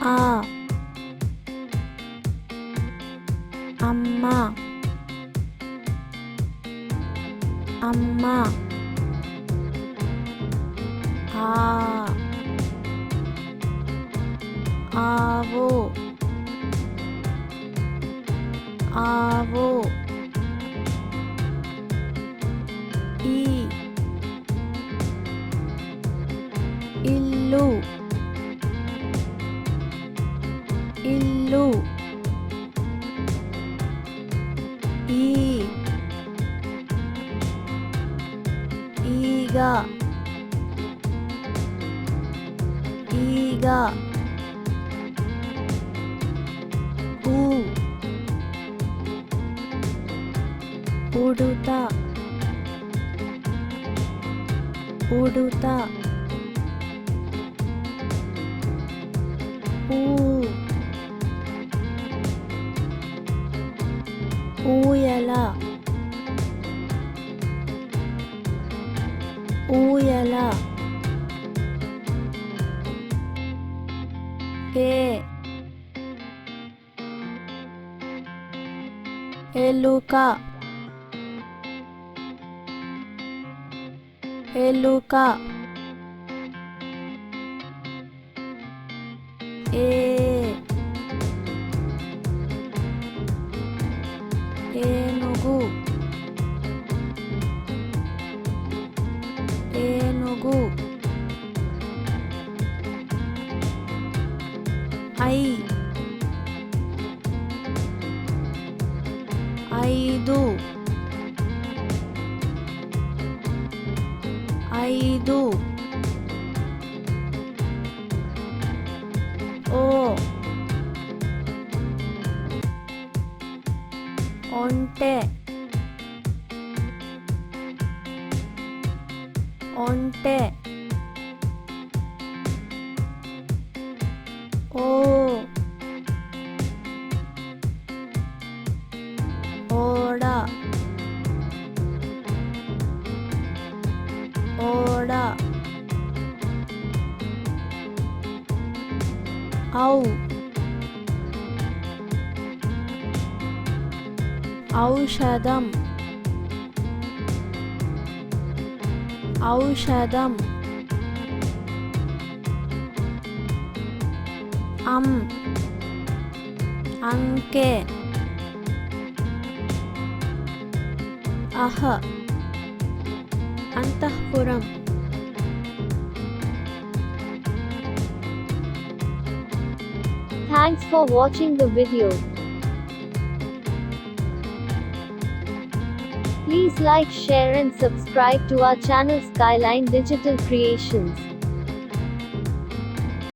ఆ అమ్మ అమ్మ ఆ ఆవు ఆవు ఈ ఇల్లు ఇల్లు ఈ ఈగ ఈగ ఊ ఉడుత ఉడుత ఊ ఊయల ఊయల ఏ ఎలుక ఎలుక ఏ ఏనుగు ఏనుగు ఐ ఐదు ఐదు ఓ ఒంటె ఒంటె ఓ ఓడ ఓడ ఔ ఔషధం ఔషధం అంకె అహ అంతఃపురం Thanks for watching the video. Please like, share and subscribe to our channel Skyline Digital Creations.